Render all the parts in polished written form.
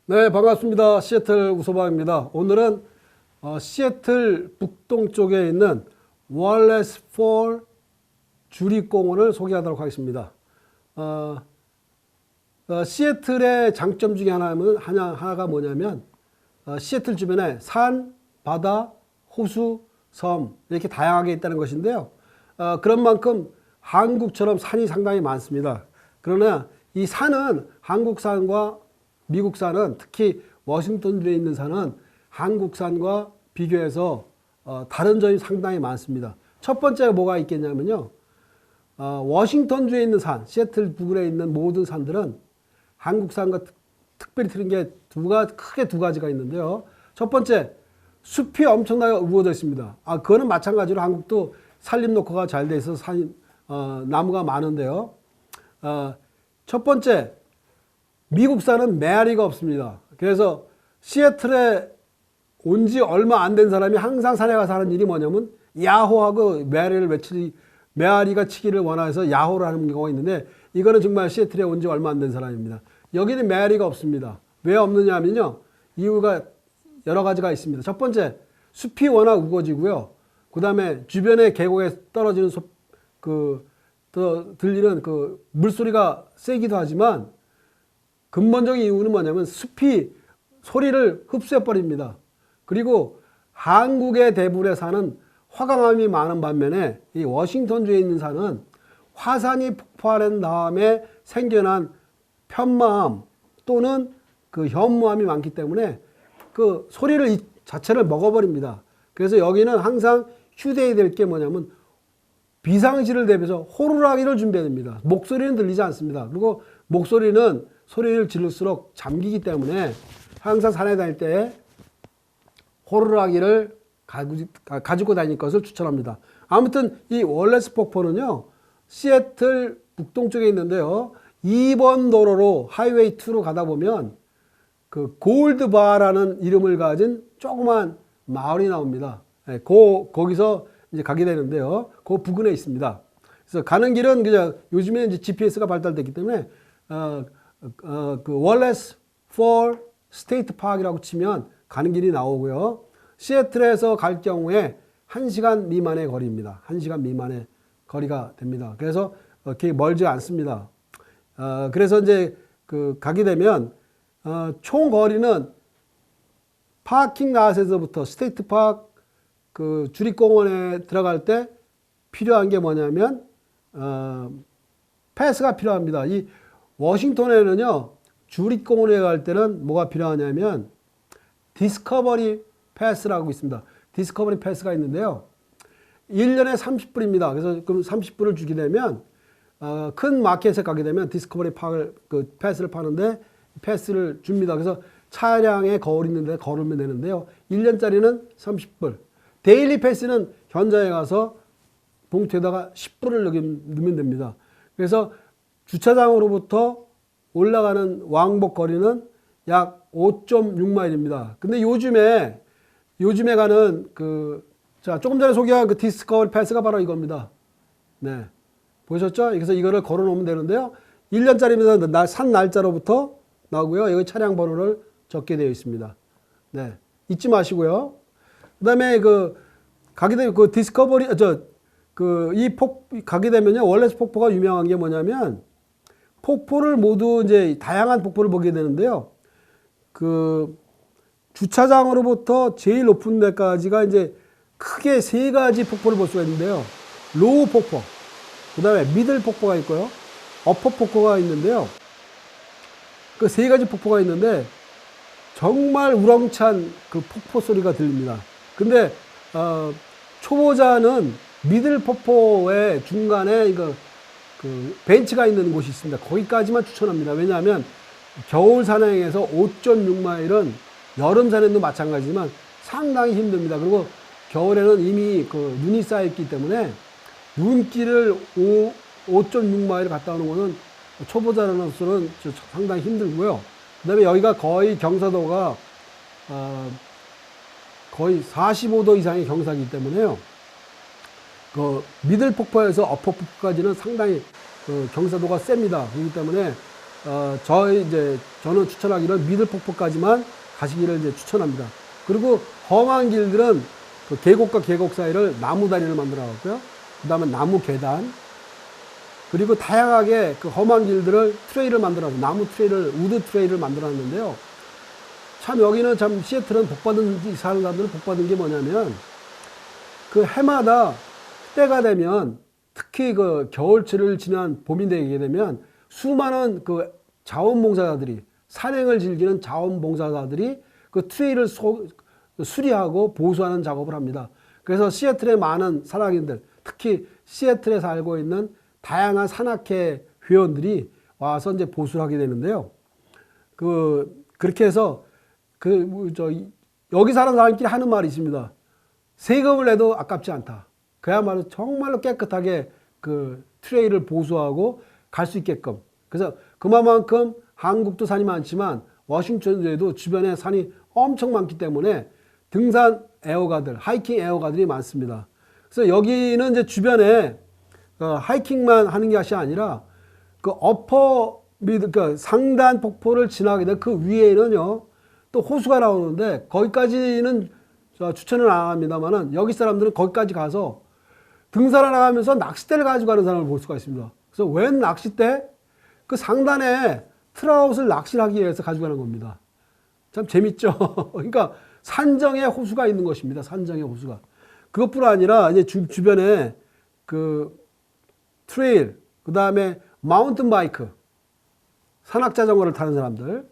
네, 반갑습니다. 시애틀 우소방입니다. 오늘은 시애틀 북동쪽에 있는 월레스 폴 주립공원을 소개하도록 하겠습니다. 시애틀의 장점 중에 하나가 뭐냐면 시애틀 주변에 산, 바다, 호수, 섬 이렇게 다양하게 있다는 것인데요. 그런 만큼 한국처럼 산이 상당히 많습니다. 그러나 이 산은 한국산과 미국산은 특히 워싱턴주에 있는 산은 한국산과 비교해서 다른 점이 상당히 많습니다. 첫 번째가 뭐가 있겠냐면요. 워싱턴주에 있는 산, 시애틀 부근에 있는 모든 산들은 한국산과 특별히 틀린 게 크게 두 가지가 있는데요. 첫 번째, 숲이 엄청나게 우거져 있습니다. 그거는 마찬가지로 한국도 산림 녹화가 잘 돼 있어서 나무가 많은데요. 첫 번째, 미국산은 메아리가 없습니다. 그래서 시애틀에 온 지 얼마 안 된 사람이 항상 산에 가서 하는 일이 뭐냐면 야호하고 메아리가 치기를 원해서 야호를 하는 경우가 있는데 이거는 정말 시애틀에 온 지 얼마 안 된 사람입니다. 여기는 메아리가 없습니다. 왜 없느냐 하면요. 이유가 여러 가지가 있습니다. 첫 번째, 숲이 워낙 우거지고요. 그 다음에 주변의 계곡에 떨어지는 들리는 물소리가 세기도 하지만 근본적인 이유는 뭐냐면 숲이 소리를 흡수해버립니다. 그리고 한국의 대부분의 산은 화강암이 많은 반면에 이 워싱턴주에 있는 산은 화산이 폭발한 다음에 생겨난 편마암 또는 현무암이 많기 때문에 소리를 자체를 먹어버립니다. 그래서 여기는 항상 휴대해야 될 게 뭐냐면 비상시를 대비해서 호루라기를 준비해야 됩니다. 목소리는 들리지 않습니다. 그리고 목소리는 소리를 지를수록 잠기기 때문에 항상 산에 다닐 때 호루라기를 가지고 다닐 것을 추천합니다. 아무튼 이 월레스 폭포는요, 시애틀 북동쪽에 있는데요, 2번 도로로 하이웨이 2로 가다 보면 골드바라는 이름을 가진 조그만 마을이 나옵니다. 거기서 이제 가게 되는데요, 그 부근에 있습니다. 그래서 가는 길은 그냥 요즘에 이제 GPS가 발달됐기 때문에 월레스 폴 스테이트 파크라고 치면 가는 길이 나오고요. 시애틀에서 갈 경우에 1시간 미만의 거리입니다. 1시간 미만의 거리가 됩니다. 그래서 그렇게 멀지 않습니다. 그래서 이제 가게 되면 총 거리는 파킹 랏에서부터 스테이트 파크 주립공원에 들어갈 때 필요한 게 뭐냐면 패스가 필요합니다. 이 워싱턴에는요, 주립공원에 갈 때는 뭐가 필요하냐면 디스커버리 패스라고 있습니다. 디스커버리 패스가 있는데요, 1년에 30불입니다. 그래서 그럼 30불을 주게 되면 큰 마켓에 가게 되면 디스커버리 패스를 파는데 패스를 줍니다. 그래서 차량에 거울 있는데 걸으면 되는데요, 1년짜리는 30불. 데일리 패스는 현장에 가서 봉투에다가 10불을 넣으면 됩니다. 그래서 주차장으로부터 올라가는 왕복 거리는 약 5.6마일입니다. 근데 요즘에 가는 조금 전에 소개한 디스커버리 패스가 바로 이겁니다. 네. 보셨죠? 그래서 이거를 걸어 놓으면 되는데요, 1년짜리입니다. 산 날짜로부터 나오고요. 여기 차량 번호를 적게 되어 있습니다. 네. 잊지 마시고요. 그 다음에 가게 되면 디스커버리, 가게 되면요, 월레스 폭포가 유명한 게 뭐냐면, 폭포를 모두 이제 다양한 폭포를 보게 되는데요, 주차장으로부터 제일 높은 데까지가 이제 크게 세 가지 폭포를 볼 수가 있는데요, 로우 폭포, 그 다음에 미들 폭포가 있고요, 어퍼 폭포가 있는데요, 그 세 가지 폭포가 있는데, 정말 우렁찬 폭포 소리가 들립니다. 근데 초보자는 미들 폭포의 중간에 벤치가 있는 곳이 있습니다. 거기까지만 추천합니다. 왜냐하면 겨울 산행에서 5.6마일은 여름 산행도 마찬가지지만 상당히 힘듭니다. 그리고 겨울에는 이미 눈이 쌓였기 때문에 눈길을 5.6마일 갔다 오는 것은 초보자로서는 상당히 힘들고요. 그 다음에 여기가 거의 경사도가 거의 45도 이상의 경사이기 때문에요, 미들 폭포에서 어퍼 폭포까지는 상당히 경사도가 셉니다. 그렇기 때문에 저는 추천하기를 미들 폭포까지만 가시기를 이제 추천합니다. 그리고 험한 길들은 그 계곡과 계곡 사이를 나무 다리를 만들어 놨고요. 그 다음에 나무 계단, 그리고 다양하게 그 험한 길들을 트레일을 만들어 놨어요. 나무 트레일을, 우드 트레일을 만들어 놨는데요. 참 여기는 참 시애틀은 사는 사람들은 복받은 게 뭐냐면 그 해마다 때가 되면 특히 그 겨울철을 지난 봄이 되게 되면 수많은 그 자원봉사자들이 산행을 즐기는 자원봉사자들이 그 트레일을 수리하고 보수하는 작업을 합니다. 그래서 시애틀의 많은 산악인들, 특히 시애틀에 살고 있는 다양한 산악회 회원들이 와서 이제 보수를 하게 되는데요. 그렇게 해서 여기 사는 사람끼리 하는 말이 있습니다. 세금을 내도 아깝지 않다. 그야말로 정말로 깨끗하게 그 트레일을 보수하고 갈 수 있게끔. 그래서 그만큼 한국도 산이 많지만 워싱턴에도 주변에 산이 엄청 많기 때문에 등산 애호가들, 하이킹 애호가들이 많습니다. 그래서 여기는 이제 주변에 하이킹만 하는 것이 아니라 그 그 상단 폭포를 지나게 된 그 위에는요 또 호수가 나오는데 거기까지는 추천을 안 합니다만은 여기 사람들은 거기까지 가서 등산을 나가면서 낚싯대를 가지고 가는 사람을 볼 수가 있습니다. 그래서 웬 낚싯대? 그 상단에 트라웃을 낚시를 하기 위해서 가지고 가는 겁니다. 참 재밌죠? 그러니까 산정에 호수가 있는 것입니다. 산정에 호수가. 그것뿐 아니라 이제 주변에 그 트레일, 그 다음에 마운틴 바이크, 산악 자전거를 타는 사람들.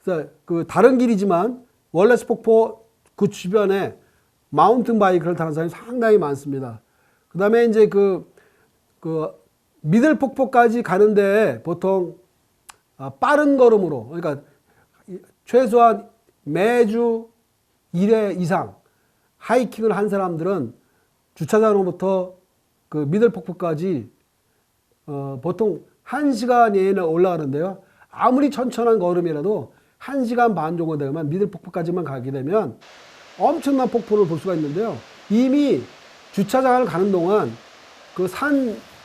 그래서 그 다른 길이지만 월레스 폭포 그 주변에 마운틴 바이크를 타는 사람이 상당히 많습니다. 그 다음에 이제 그 미들 폭포까지 가는데 보통 빠른 걸음으로, 그러니까 최소한 매주 1회 이상 하이킹을 한 사람들은 주차장으로부터 그 미들 폭포까지 보통 1시간 이내에 올라가는데요. 아무리 천천한 걸음이라도 1시간 반 정도 되면 미들 폭포까지만 가게 되면 엄청난 폭포를 볼 수가 있는데요. 이미 주차장을 가는 동안 그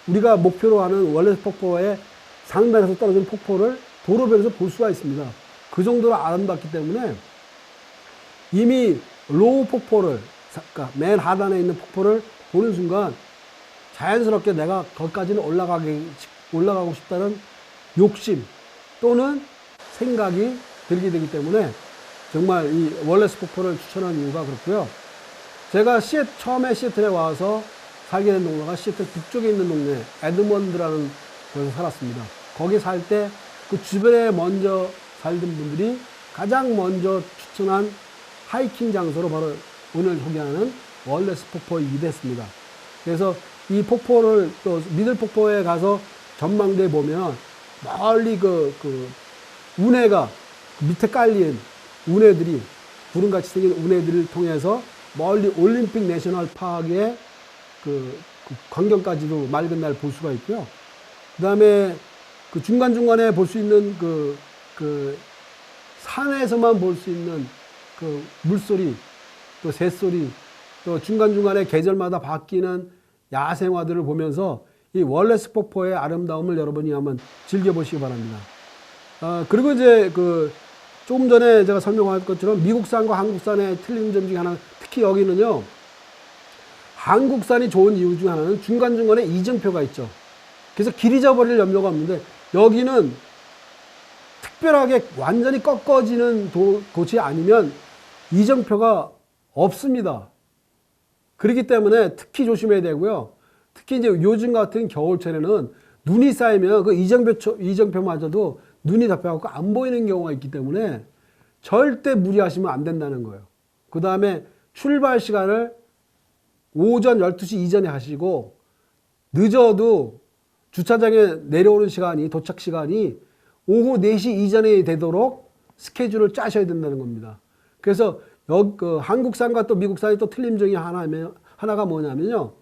우리가 목표로 하는 월레스 폭포의 상단에서 떨어진 폭포를 도로변에서 볼 수가 있습니다. 그 정도로 아름답기 때문에 이미 로우 폭포를, 그러니까 맨 하단에 있는 폭포를 보는 순간 자연스럽게 내가 거기까지는 올라가고 싶다는 욕심 또는 생각이 들게 되기 때문에 정말 이 월레스 폭포를 추천하는 이유가 그렇고요. 제가 처음에 시애틀에 와서 살게 된 동네가 시애틀 북쪽에 있는 동네 에드먼드라는 곳에서 살았습니다. 거기 살 때 그 주변에 먼저 살던 분들이 가장 먼저 추천한 하이킹 장소로 바로 오늘 소개하는 월레스 폭포이기도 했습니다. 그래서 이 폭포를 또 미들 폭포에 가서 전망대에 보면 멀리 운해가 밑에 깔린 운해들이 구름같이 생긴 운해들을 통해서 멀리 올림픽 내셔널 파크의 그 광경까지도 맑은 날 볼 수가 있고요. 그 다음에 그 중간중간에 볼 수 있는 산에서만 볼 수 있는 그 물소리, 또 새소리, 또 중간중간에 계절마다 바뀌는 야생화들을 보면서 이 월레스 폭포의 아름다움을 여러분이 한번 즐겨보시기 바랍니다. 그리고 이제 조금 전에 제가 설명한 것처럼 미국산과 한국산의 틀린 점 중에 하나, 특히 여기는요, 한국산이 좋은 이유 중 하나는 중간중간에 이정표가 있죠. 그래서 길 잊어버릴 염려가 없는데, 여기는 특별하게 완전히 꺾어지는 곳이 아니면 이정표가 없습니다. 그렇기 때문에 특히 조심해야 되고요. 특히 이제 요즘 같은 겨울철에는 눈이 쌓이면 그 이정표마저도 눈이 덮여갖고 안 보이는 경우가 있기 때문에 절대 무리하시면 안 된다는 거예요. 그 다음에 출발 시간을 오전 12시 이전에 하시고, 늦어도 주차장에 내려오는 시간이, 도착 시간이 오후 4시 이전에 되도록 스케줄을 짜셔야 된다는 겁니다. 그래서 한국산과 또 미국산이 또 틀린 점이 하나가 뭐냐면요.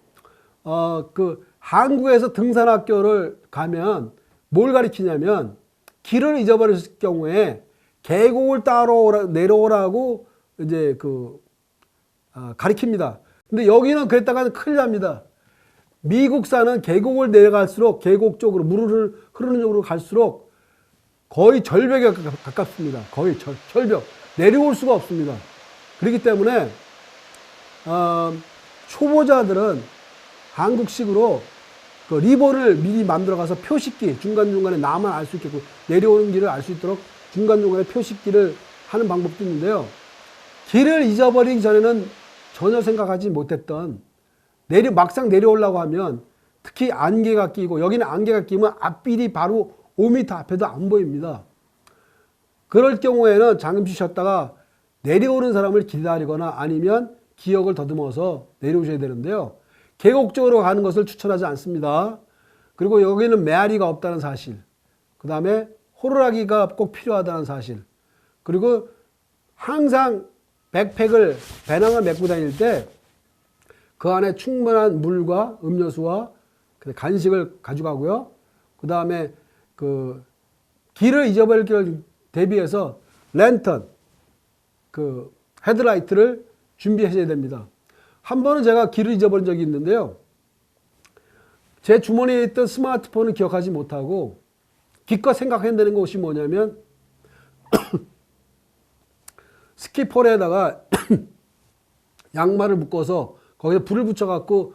한국에서 등산학교를 가면 뭘 가르치냐면, 길을 잊어버렸을 경우에 계곡을 따로 내려오라고 이제 가르칩니다. 근데 여기는 그랬다가는 큰일 납니다. 미국산은 계곡을 내려갈수록 계곡 쪽으로, 물을 흐르는 쪽으로 갈수록 거의 절벽에 가깝습니다. 거의 절벽. 내려올 수가 없습니다. 그렇기 때문에 초보자들은 한국식으로 그 리본을 미리 만들어가서 표식기, 중간중간에 나만 알 수 있게끔 내려오는 길을 알 수 있도록 중간중간에 표식기를 하는 방법도 있는데요. 길을 잊어버리기 전에는 전혀 생각하지 못했던 막상 내려오려고 하면 특히 안개가 끼고, 여기는 안개가 끼면 앞길이 바로 5m 앞에도 안 보입니다. 그럴 경우에는 잠시 쉬었다가 내려오는 사람을 기다리거나 아니면 기억을 더듬어서 내려오셔야 되는데요. 계곡적으로 가는 것을 추천하지 않습니다. 그리고 여기는 메아리가 없다는 사실, 그 다음에 호루라기가 꼭 필요하다는 사실, 그리고 항상 백팩을, 배낭을 메고 다닐 때 그 안에 충분한 물과 음료수와 간식을 가져가고요. 그 다음에 그 길을 잊어버릴 길 대비해서 랜턴, 그 헤드라이트를 준비하셔야 됩니다. 한 번은 제가 길을 잊어버린 적이 있는데요. 제 주머니에 있던 스마트폰을 기억하지 못하고 기껏 생각해내는 것이 뭐냐면 스키폴에다가 양말을 묶어서 거기에 불을 붙여갖고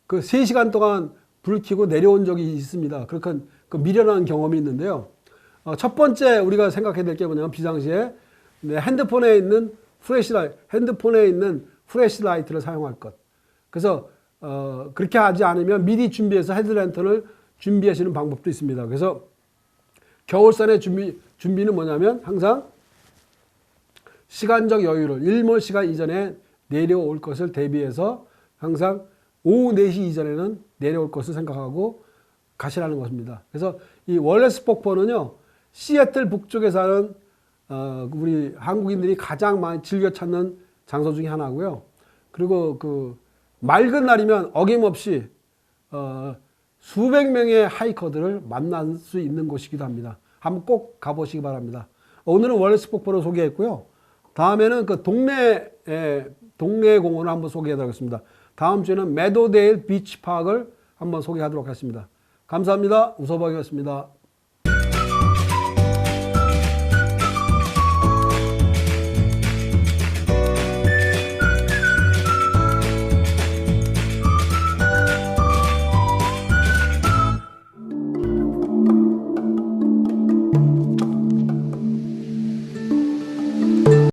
그 3시간 동안 불을 켜고 내려온 적이 있습니다. 그렇게 그 미련한 경험이 있는데요. 첫 번째 우리가 생각해야 될 게 뭐냐면 비상시에 핸드폰에 있는 플래시라이트를 사용할 것. 그래서 그렇게 하지 않으면 미리 준비해서 헤드랜턴을 준비하시는 방법도 있습니다. 그래서 겨울산의 준비는 뭐냐면 항상 시간적 여유를 일몰 시간 이전에 내려올 것을 대비해서 항상 오후 4시 이전에는 내려올 것을 생각하고 가시라는 것입니다. 그래서 이 월레스 폭포는요, 시애틀 북쪽에 사는 우리 한국인들이 가장 많이 즐겨 찾는 장소 중에 하나고요. 그리고 그 맑은 날이면 어김없이 수백 명의 하이커들을 만날 수 있는 곳이기도 합니다. 한번 꼭 가보시기 바랍니다. 오늘은 월레스 폭포를 소개했고요. 다음에는 그 동네 공원을 한번 소개해드리겠습니다. 다음 주에는 메도데일 비치 파크를 한번 소개하도록 하겠습니다. 감사합니다. 우서박이었습니다.